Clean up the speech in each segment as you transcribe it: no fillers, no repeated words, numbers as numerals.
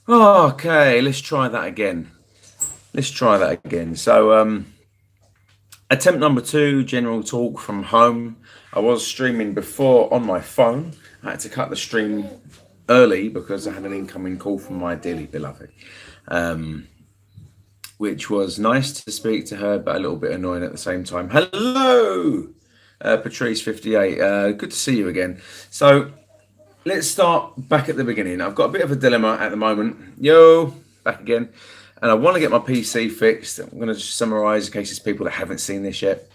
Okay, let's try that again. So, attempt number 2, general talk from home. I was streaming before on my phone. I had to cut the stream early because I had an incoming call from my dearly beloved, which was nice to speak to her, but a little bit annoying at the same time. Hello, Patrice58. Good to see you again. So, let's start back at the beginning. I've got a bit of a dilemma at the moment. Yo, back again. And I want to get my PC fixed. I'm going to just summarize in case there's people that haven't seen this yet.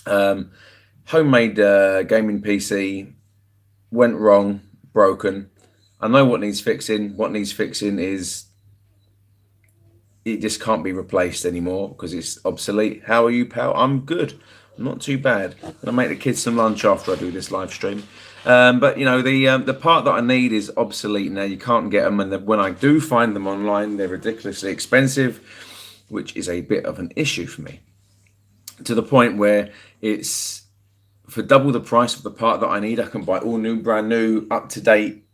Homemade gaming PC went wrong, broken. I know what needs fixing. What needs fixing is it just can't be replaced anymore because it's obsolete. How are you, pal? I'm good. I'm not too bad. I'm gonna make the kids some lunch after I do this live stream. But you know the part that I need is obsolete now. You can't get them, and when I do find them online, they're ridiculously expensive, which is a bit of an issue for me. To the point where it's for double the price of the part that I need, I can buy all new, brand new, up to date,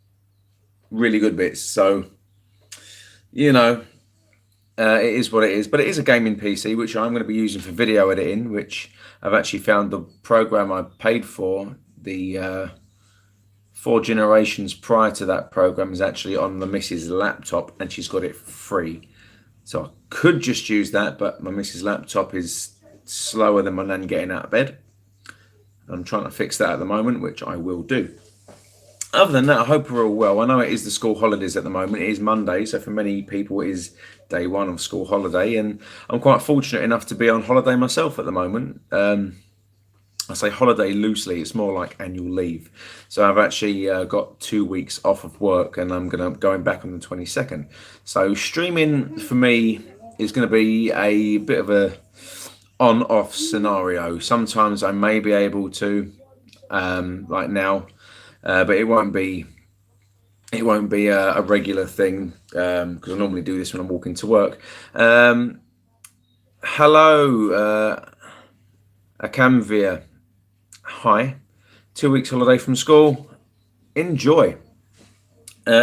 really good bits. So you know. It is what it is, but it is a gaming PC, which I'm going to be using for video editing, which I've actually found the program I paid for, the 4 generations prior to that program is actually on the missus' laptop, and she's got it free. So I could just use that, but my missus' laptop is slower than my nan getting out of bed. I'm trying to fix that at the moment, which I will do. Other than that, I hope we're all well. I know it is the school holidays at the moment. It is Monday, so for many people it is day 1 of school holiday, and I'm quite fortunate enough to be on holiday myself at the moment. I say holiday loosely, it's more like annual leave. So I've actually got 2 weeks off of work, and I'm going back on the 22nd. So streaming for me is going to be a bit of a on-off scenario. Sometimes I may be able to, like now. But it won't be a regular thing because I normally do this when I'm walking to work. Hello, Akamvia. Hi. 2 weeks holiday from school. Enjoy.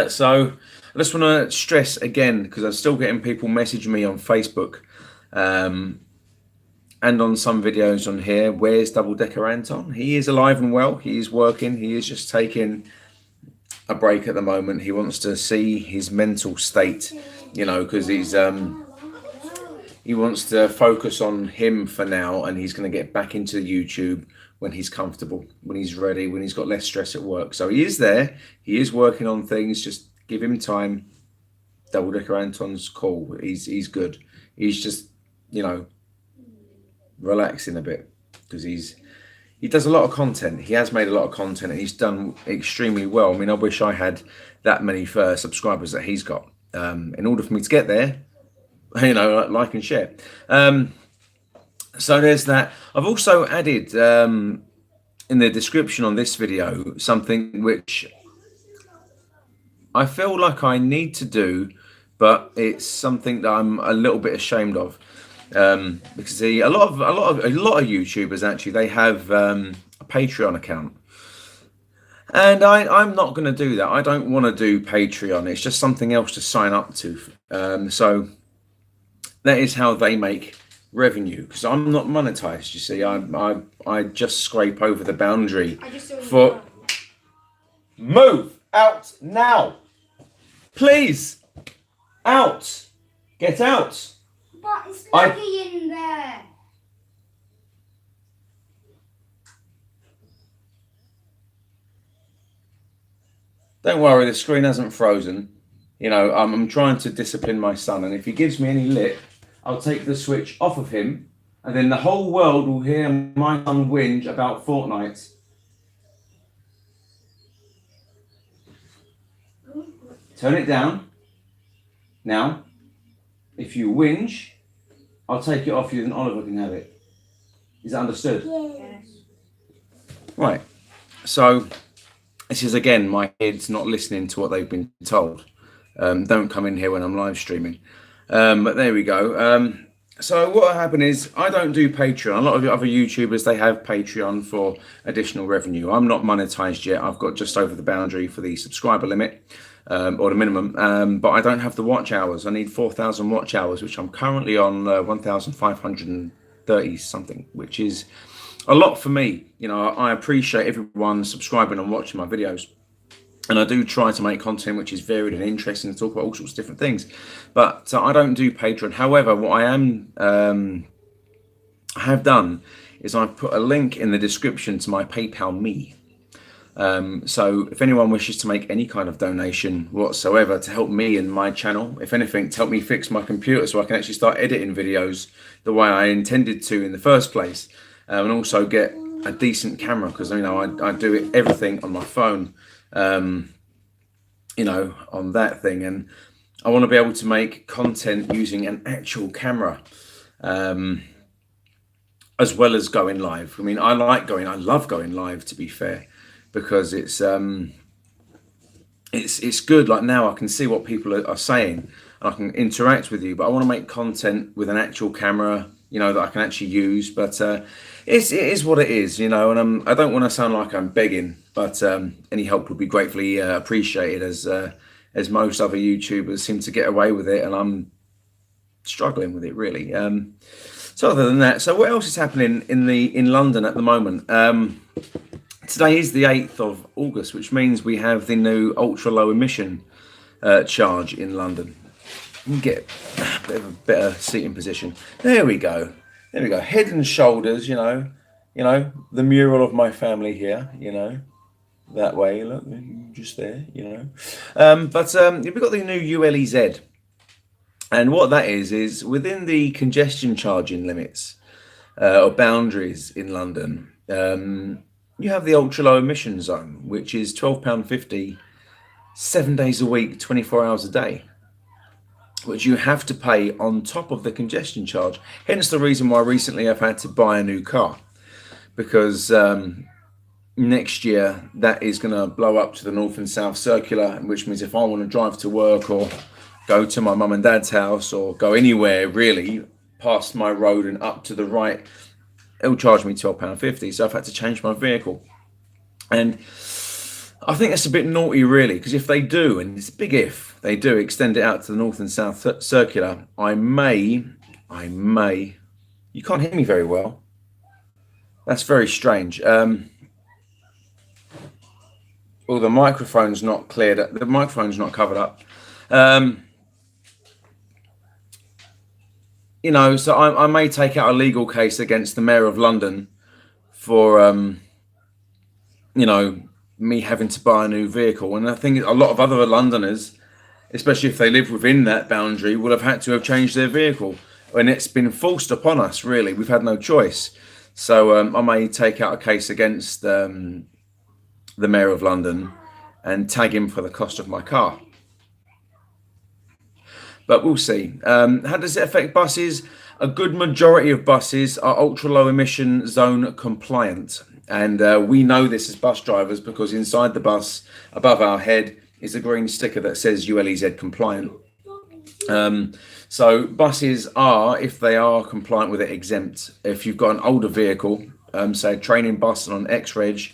So I just want to stress again, because I'm still getting people messaging me on Facebook and on some videos on here. Where's Double Decker Anton? He is alive and well. He is working. He is just taking a break at the moment. He wants to see his mental state, you know, because he wants to focus on him for now, and he's going to get back into YouTube when he's comfortable, when he's ready, when he's got less stress at work. So he is there. He is working on things. Just give him time. Double Decker Anton's cool. He's good. He's just, you know, relaxing a bit because he does a lot of content. He has made a lot of content, and he's done extremely well. I mean, I wish I had that many subscribers that he's got. In order for me to get there, you know, like and share. So there's that. I've also added in the description on this video something which I feel like I need to do, but it's something that I'm a little bit ashamed of. Because a lot of YouTubers actually, they have a Patreon account, and I'm not going to do that. I don't want to do Patreon. It's just something else to sign up to. So that is how they make revenue, because I'm not monetized. You see, I just scrape over the boundary for. Move out now, please. Out, get out. But it's laggy in there. Don't worry, the screen hasn't frozen. You know, I'm trying to discipline my son, and if he gives me any lip, I'll take the switch off of him, and then the whole world will hear my son whinge about Fortnite. Turn it down. Now, if you whinge, I'll take it off you and Oliver can have it. Is that understood? Yes. Right. So, this is again my kids not listening to what they've been told. Don't come in here when I'm live streaming. But there we go. So what happened is I don't do Patreon. A lot of the other YouTubers, they have Patreon for additional revenue. I'm not monetized yet. I've got just over the boundary for the subscriber limit. or the minimum. But I don't have the watch hours. I need 4,000 watch hours, which I'm currently on 1,530 something, which is a lot for me. You know, I appreciate everyone subscribing and watching my videos. And I do try to make content which is varied and interesting and talk about all sorts of different things. But I don't do Patreon. However, what I have done is I've put a link in the description to my PayPal Me. So if anyone wishes to make any kind of donation whatsoever to help me and my channel, if anything, to help me fix my computer so I can actually start editing videos the way I intended to in the first place, and also get a decent camera, because you know I do everything on my phone, you know, on that thing, and I want to be able to make content using an actual camera, as well as going live. I mean, I love going live, to be fair, because it's good. Like now I can see what people are saying and I can interact with you, but I want to make content with an actual camera, you know, that I can actually use. But it is what it is, you know, and I don't want to sound like I'm begging, but any help would be gratefully appreciated, as most other YouTubers seem to get away with it, and I'm struggling with it really. So other than that, so what else is happening in London at the moment? Today is the 8th of August, which means we have the new ultra low emission charge in London. You can get a bit of a better seating position. There we go. There we go. Head and shoulders, you know, the mural of my family here, you know, that way. Look, just there, you know. But we've got the new ULEZ. And what that is within the congestion charging limits or boundaries in London, you have the ultra low emission zone, which is £12.50, 7 days a week, 24 hours a day, which you have to pay on top of the congestion charge. Hence the reason why recently I've had to buy a new car, because next year that is going to blow up to the North and South Circular, which means if I want to drive to work or go to my mum and dad's house or go anywhere really past my road and up to the right, it'll charge me £12.50. So I've had to change my vehicle. And I think that's a bit naughty really, because if they do, and it's a big if, they do extend it out to the North and South Circular, I may, you can't hear me very well. That's very strange. Well, the microphone's not cleared up. The microphone's not covered up. You know, so I may take out a legal case against the Mayor of London for, you know, me having to buy a new vehicle. And I think a lot of other Londoners, especially if they live within that boundary, will have had to have changed their vehicle. And it's been forced upon us, really. We've had no choice. So I may take out a case against the Mayor of London and tag him for the cost of my car. But we'll see. How does it affect buses? A good majority of buses are ultra low emission zone compliant. And we know this as bus drivers because inside the bus, above our head, is a green sticker that says ULEZ compliant. So buses are, if they are compliant with it, exempt. If you've got an older vehicle, say a training bus on X-Reg,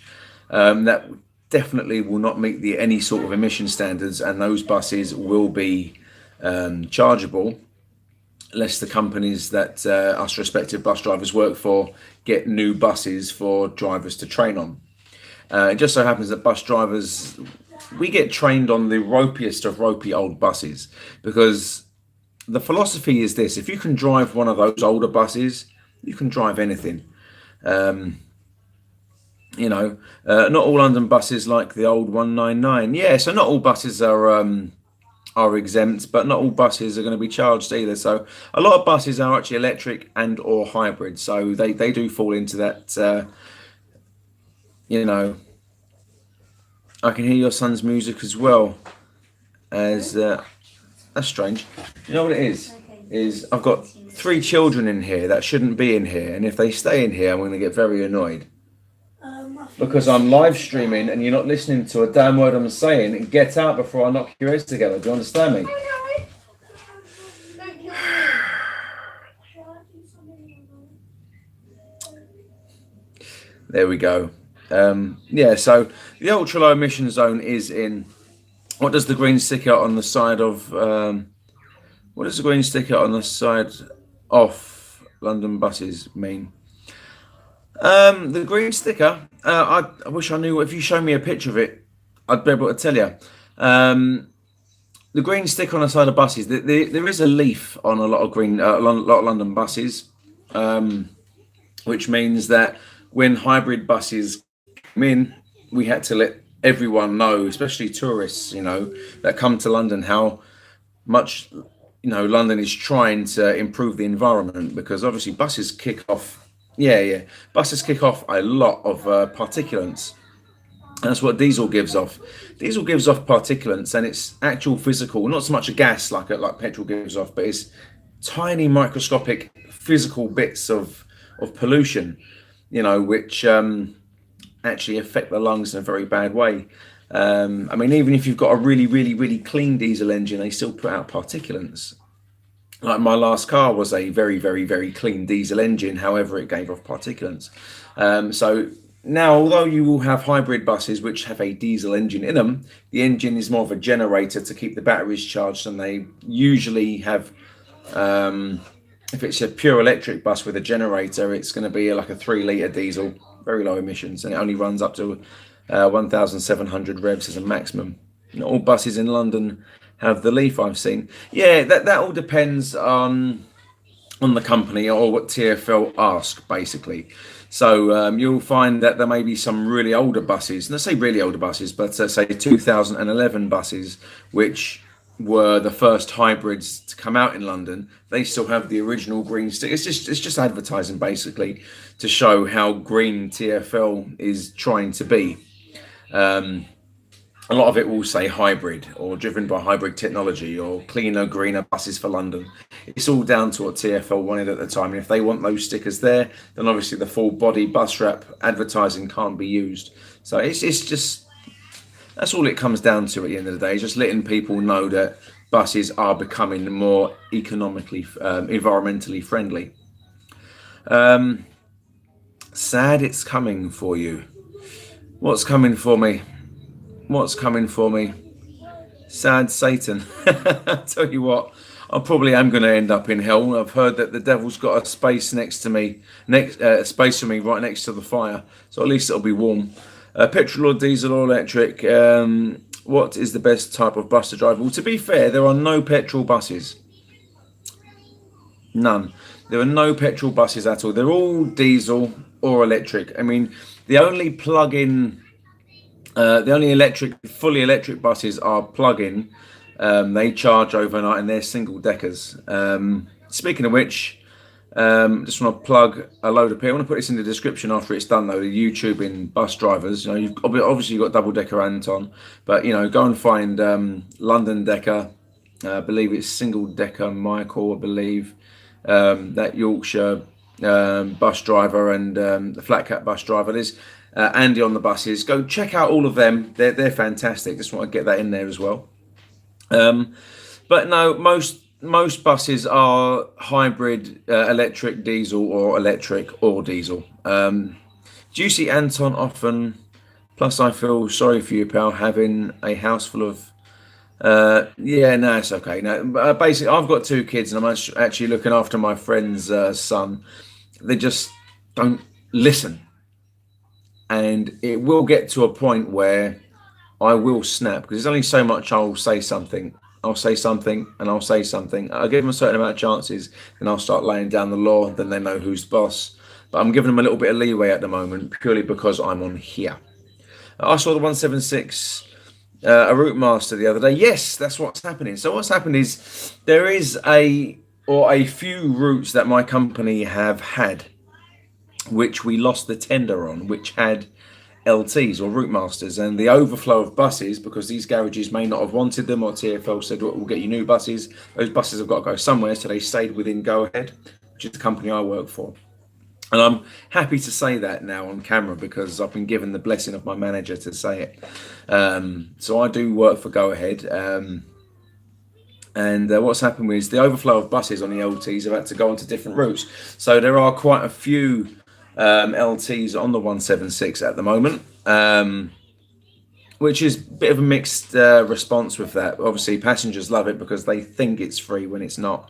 that definitely will not meet any sort of emission standards, and those buses will be chargeable, lest the companies that us respective bus drivers work for get new buses for drivers to train on. It just so happens that bus drivers, we get trained on the ropiest of ropey old buses, because the philosophy is this: if you can drive one of those older buses, you can drive anything. You know, not all London buses like the old 199. Yeah, so not all buses are exempt, but not all buses are going to be charged either. So a lot of buses are actually electric and or hybrid, so they do fall into that. You know, I can hear your son's music as well. As that's strange. You know what it is I've got 3 children in here that shouldn't be in here, and if they stay in here I'm going to get very annoyed, because I'm live streaming and you're not listening to a damn word I'm saying. Get out before I knock your heads together. Do you understand me? There we go. Yeah, so the ultra low emission zone is in What does the green sticker on the side of? What does the green sticker on the side of London buses mean? The green sticker. I wish I knew. If you show me a picture of it, I'd be able to tell you. The green sticker on the side of buses. There is a leaf on a lot of lot of London buses, which means that when hybrid buses came in, we had to let everyone know, especially tourists, that come to London, how much London is trying to improve the environment, because obviously buses kick off. Buses kick off a lot of particulates. That's what diesel gives off. Diesel gives off particulates, and it's actual physical, not so much a gas like petrol gives off, but it's tiny microscopic physical bits of pollution, which actually affect the lungs in a very bad way. I mean, even if you've got a really, really, really clean diesel engine, they still put out particulates. Like my last car was a very, very, very clean diesel engine. However, it gave off particulates. So now, although you will have hybrid buses which have a diesel engine in them, the engine is more of a generator to keep the batteries charged, and they usually have, if it's a pure electric bus with a generator, it's going to be like a 3-litre diesel, very low emissions, and it only runs up to 1,700 revs as a maximum. Not all buses in London have the leaf, I've seen. Yeah, that all depends on the company or what TfL ask, basically. So you'll find that there may be some really older buses, and I say really older buses, but say 2011 buses, which were the first hybrids to come out in London. They still have the original green stick. It's just advertising, basically, to show how green TfL is trying to be. A lot of it will say hybrid or driven by hybrid technology or cleaner, greener buses for London. It's all down to what TfL wanted at the time. And if they want those stickers there, then obviously the full body bus wrap advertising can't be used. So it's just, that's all it comes down to at the end of the day, just letting people know that buses are becoming more economically, environmentally friendly. Sad it's coming for you. What's coming for me? What's coming for me? Sad Satan. I tell you what, I probably am going to end up in hell. I've heard that the devil's got a space next to me, space for me right next to the fire. So at least it'll be warm. Petrol or diesel or electric? What is the best type of bus to drive? Well, to be fair, there are no petrol buses. None. There are no petrol buses at all. They're all diesel or electric. I mean, the only fully electric buses are plug-in. They charge overnight, and they're single deckers. Speaking of which, just want to plug a load of people. I want to put this in the description after it's done, though. The YouTube in bus drivers. You've obviously got double decker Anton, but go and find London Decker. I believe it's Singledeckermichael. I believe that Yorkshire bus driver and the flat cap bus driver. There's Andy on the buses. Go check out all of them. They're fantastic. Just want to get that in there as well. But no, most buses are hybrid, electric, diesel, or electric or diesel. Do you see Anton often? Plus, I feel sorry for you, pal, having a house full of. Yeah, no, it's okay. No, basically, I've got 2 kids, and I'm actually looking after my friend's son. They just don't listen. And it will get to a point where I will snap, because there's only so much I'll say something. I'll say something and I'll say something. I'll give them a certain amount of chances, then I'll start laying down the law. Then they know who's boss. But I'm giving them a little bit of leeway at the moment, purely because I'm on here. I saw the 176 a route master the other day. Yes, that's what's happening. So what's happened is there is a few routes that my company have had, which we lost the tender on, which had LTs or route masters, and the overflow of buses, because these garages may not have wanted them, or TfL said, we'll get you new buses. Those buses have got to go somewhere, so they stayed within Go Ahead, which is the company I work for. And I'm happy to say that now on camera, because I've been given the blessing of my manager to say it. So I do work for Go Ahead. And what's happened is the overflow of buses on the LTs have had to go onto different routes. So there are quite a few LTs on the 176 at the moment. which is a bit of a mixed response with that. Obviously, passengers love it because they think it's free when it's not.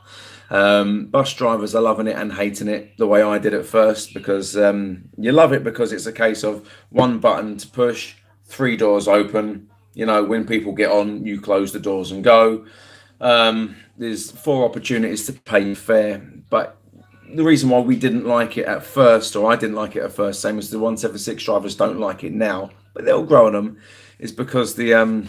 Bus drivers are loving it and hating it the way I did at first, because you love it because it's a case of one button to push, 3 doors open. You know, when people get on, you close the doors and go. There's 4 opportunities to pay your fare. But the reason why we didn't like it at first, or I didn't like it at first, same as the 176 drivers don't like it now, but they'll grow on them, is because the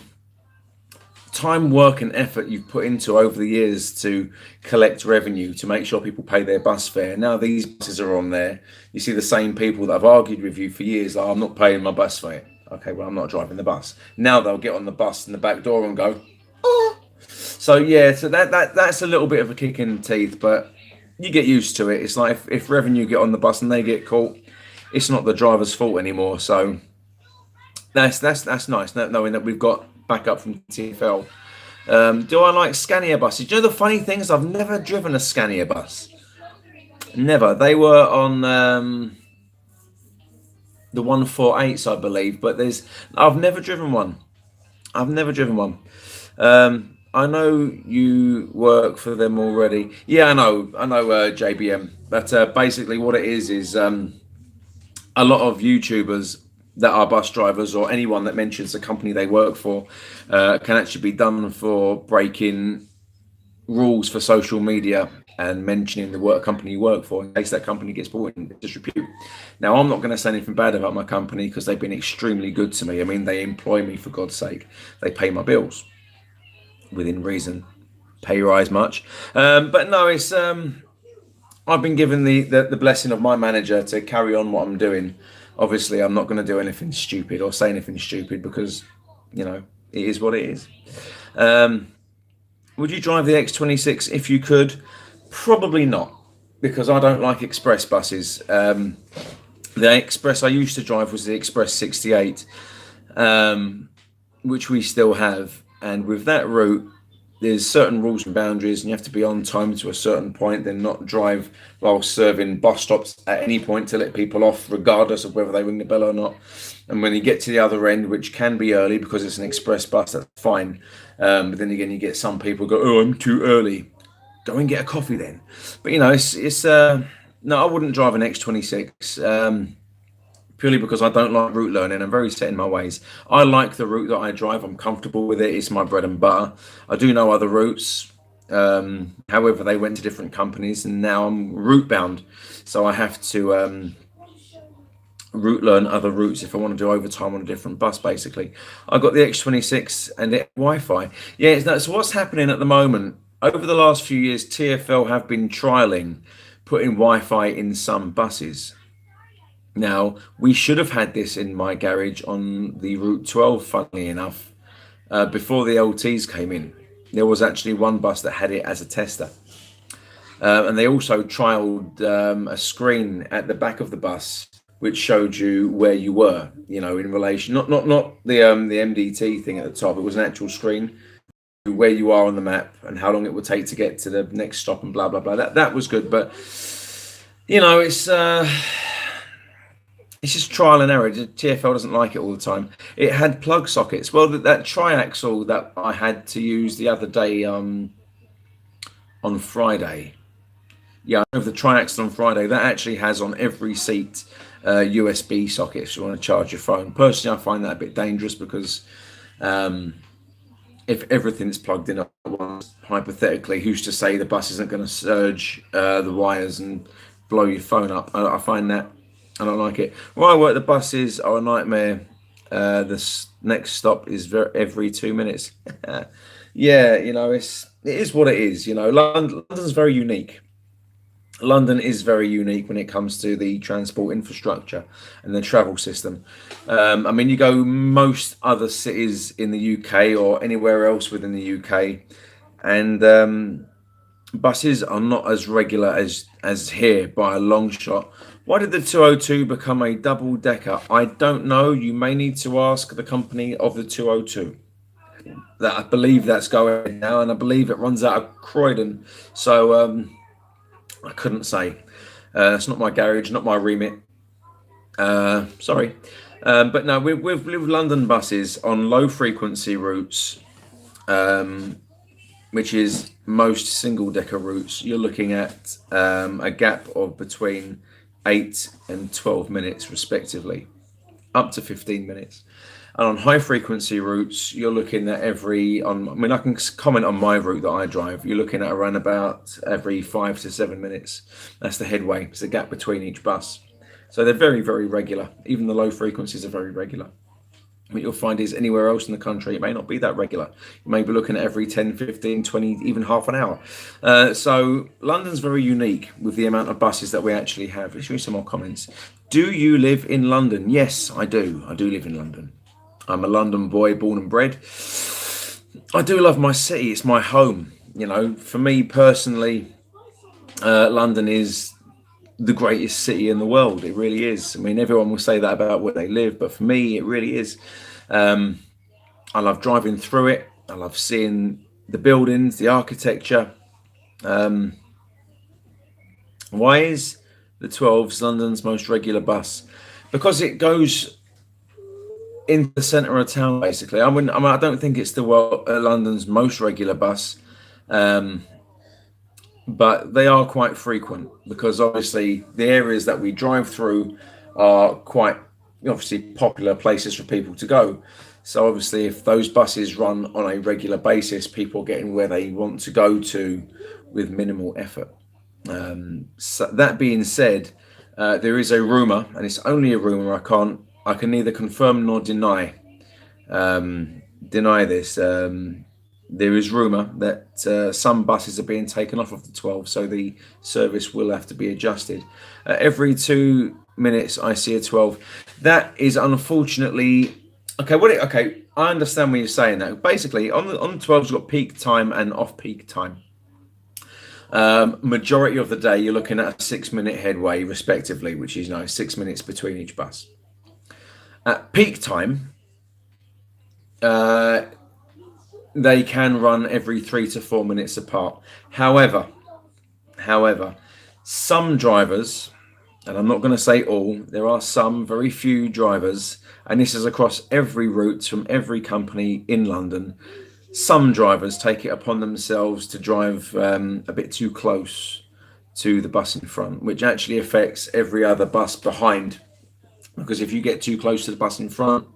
time, work, and effort you've put into over the years to collect revenue to make sure people pay their bus fare. Now these buses are on there. You see the same people that have argued with you for years, like, I'm not paying my bus fare. Okay, well, I'm not driving the bus. Now they'll get on the bus in the back door and go, oh. So yeah, so that's a little bit of a kick in the teeth, but you get used to it. It's like if revenue get on the bus and they get caught, it's not the driver's fault anymore. So that's nice, knowing that we've got backup from TfL. Do I like Scania buses? Do you know the funny thing is I've never driven a Scania bus. Never. They were on the 148s, I believe, but I've never driven one. I know you work for them already. Yeah, I know JBM. But basically what it is a lot of YouTubers that are bus drivers, or anyone that mentions the company they work for, can actually be done for breaking rules for social media and mentioning the company you work for in case that company gets bought in disrepute. Now, I'm not going to say anything bad about my company because they've been extremely good to me. I mean, they employ me, for God's sake. They pay my bills within reason. Pay rise much. But no, it's I've been given the blessing of my manager to carry on what I'm doing. Obviously, I'm not going to do anything stupid or say anything stupid because, you know, it is what it is. Would you drive the X26 if you could? Probably not, because I don't like express buses. The express I used to drive was the Express 68, which we still have. And with that route, there's certain rules and boundaries, and you have to be on time to a certain point, then not drive while serving bus stops at any point to let people off, regardless of whether they ring the bell or not. And when you get to the other end, which can be early because it's an express bus, that's fine. But then again, you get some people go, oh, I'm too early. Go and get a coffee then. But, you know, no, I wouldn't drive an X26. Purely because I don't like route learning. I'm very set in my ways. I like the route that I drive. I'm comfortable with it. It's my bread and butter. I do know other routes. However, they went to different companies, and now I'm route bound. So I have to route learn other routes if I want to do overtime on a different bus, basically. I got the X26 and the Wi-Fi. Yeah, that's what's happening at the moment. Over the last few years, TfL have been trialing putting Wi-Fi in some buses. Now, we should have had this in my garage on the Route 12, funnily enough, before the LTs came in. There was actually one bus that had it as a tester. And they also trialed a screen at the back of the bus, which showed you where you were, you know, in relation, not the MDT thing at the top. It was an actual screen, where you are on the map and how long it would take to get to the next stop and blah, blah, blah. That was good. But, you know, it's just trial and error. TfL doesn't like it all the time. It had plug sockets. Well, that triaxle that I had to use the other day on Friday. Yeah, I have the triaxle on Friday. That actually has on every seat USB socket if you want to charge your phone. Personally, I find that a bit dangerous because if everything's plugged in at once, hypothetically, who's to say the bus isn't going to surge the wires and blow your phone up? I find that I don't like it. Where I work, the buses are a nightmare. The next stop is every 2 minutes. Yeah, you know, it is what it is. You know, London's very unique. London is very unique when it comes to the transport infrastructure and the travel system. I mean, you go most other cities in the UK or anywhere else within the UK, and buses are not as regular as here by a long shot. Why did the 202 become a double decker? I don't know. You may need to ask the company of the 202. That I believe that's going now, and I believe it runs out of Croydon. So I couldn't say. It's not my garage, not my remit. Sorry. But no, with London buses on low frequency routes, which is most single decker routes, you're looking at a gap of between 8 and 12 minutes respectively, up to 15 minutes. And on high frequency routes, you're looking at I can comment on my route that I drive. You're looking at around about every 5 to 7 minutes. That's the headway. It's the gap between each bus. So they're very, very regular. Even the low frequencies are very regular. What you'll find is anywhere else in the country, it may not be that regular. You may be looking at every 10, 15, 20, even half an hour. So London's very unique with the amount of buses that we actually have. Let's read some more comments. Do you live in London? Yes, I do. I do live in London. I'm a London boy, born and bred. I do love my city. It's my home. You know, for me personally, London is the greatest city in the world. It really is. I mean, everyone will say that about where they live, but for me, it really is. I love driving through it. I love seeing the buildings, the architecture. Why is the 12s London's most regular bus? Because it goes in the centre of town, basically. I don't think it's London's most regular bus, but they are quite frequent because obviously the areas that we drive through are quite obviously popular places for people to go. So obviously, if those buses run on a regular basis, people are getting where they want to go to with minimal effort. So that being said, there is a rumour, and it's only a rumour. I can neither confirm nor deny this. There is rumour that some buses are being taken off of the 12, so the service will have to be adjusted. Every 2 minutes, I see a 12. That is unfortunately okay. Okay, I understand what you're saying now. Basically, on the 12s, you've got peak time and off-peak time. Majority of the day, you're looking at a 6-minute headway, respectively, which is 6 minutes between each bus. At peak time, they can run every 3 to 4 minutes apart. However, some drivers, and I'm not going to say all, there are some very few drivers, and this is across every route from every company in London. Some drivers take it upon themselves to drive a bit too close to the bus in front, which actually affects every other bus behind. Because if you get too close to the bus in front,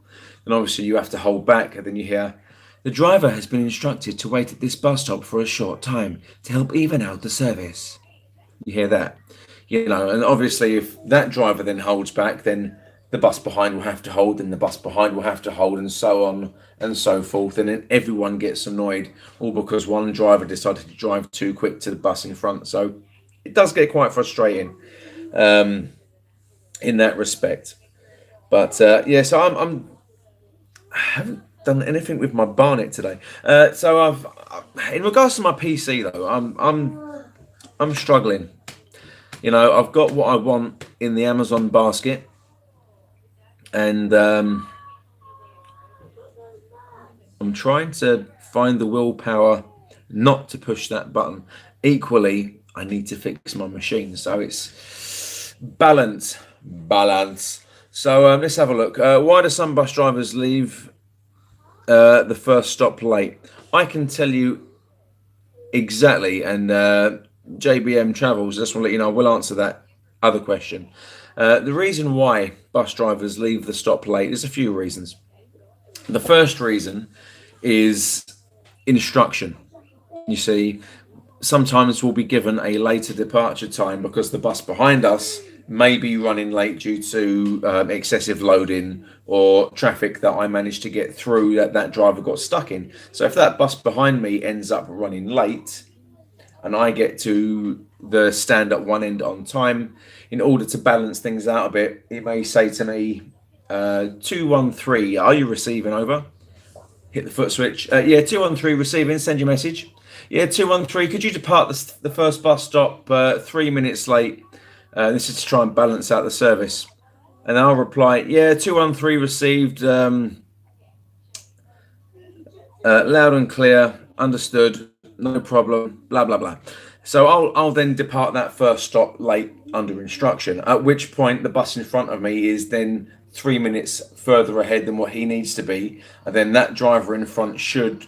then obviously you have to hold back, and then you hear, the driver has been instructed to wait at this bus stop for a short time to help even out the service. You hear that, and obviously if that driver then holds back, then the bus behind will have to hold, and the bus behind will have to hold, and so on and so forth. And then everyone gets annoyed, all because one driver decided to drive too quick to the bus in front. So it does get quite frustrating in that respect. But so I haven't done anything with my Barnet today. So in regards to my PC though, I'm struggling. I've got what I want in the Amazon basket, and I'm trying to find the willpower not to push that button. Equally, I need to fix my machine, so it's balance. So let's have a look. Why do some bus drivers leave the first stop late? I can tell you exactly, and JBM Travels, just want to let you know, I will answer that other question. The reason why bus drivers leave the stop late, there's a few reasons. The first reason is instruction. You see, sometimes we'll be given a later departure time because the bus behind us may be running late due to excessive loading or traffic that I managed to get through that driver got stuck in. So if that bus behind me ends up running late and I get to the stand at one end on time, in order to balance things out a bit, it may say to me, 213, are you receiving? Over? Hit the foot switch. Yeah, 213 receiving, send your message. Yeah, 213, could you depart the first bus stop 3 minutes late? This is to try and balance out the service. And I'll reply, yeah, 213 received, loud and clear, understood, no problem, blah, blah, blah. So I'll then depart that first stop late under instruction, at which point the bus in front of me is then 3 minutes further ahead than what he needs to be, and then that driver in front should,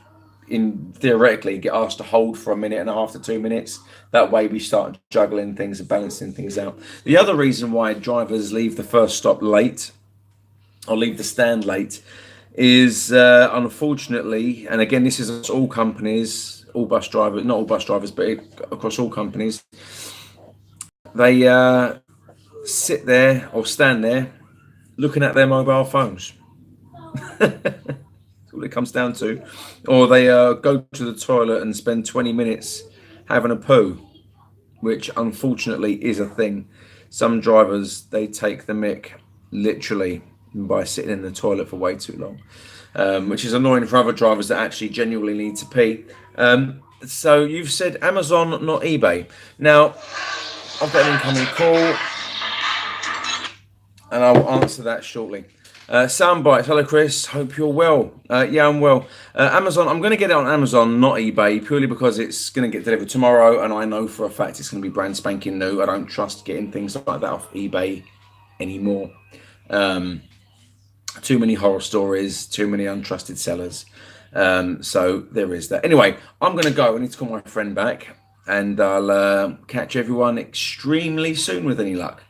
in theoretically, get asked to hold for a minute and a half to 2 minutes. That way we start juggling things and balancing things out. The other reason why drivers leave the first stop late or leave the stand late is unfortunately, and again, this is all companies, all bus drivers, not all bus drivers, but across all companies, they sit there or stand there looking at their mobile phones. That's all it comes down to. Or they go to the toilet and spend 20 minutes having a poo, which unfortunately is a thing. Some drivers, they take the mick literally by sitting in the toilet for way too long, which is annoying for other drivers that actually genuinely need to pee. So you've said Amazon, not eBay. Now, I've got an incoming call, and I'll answer that shortly. Sound bites. Hello, Chris. Hope you're well. Yeah, I'm well. Amazon. I'm going to get it on Amazon, not eBay, purely because it's going to get delivered tomorrow, and I know for a fact it's going to be brand spanking new. I don't trust getting things like that off eBay anymore. Too many horror stories, too many untrusted sellers. So there is that. Anyway, I'm going to go. I need to call my friend back, and I'll catch everyone extremely soon with any luck.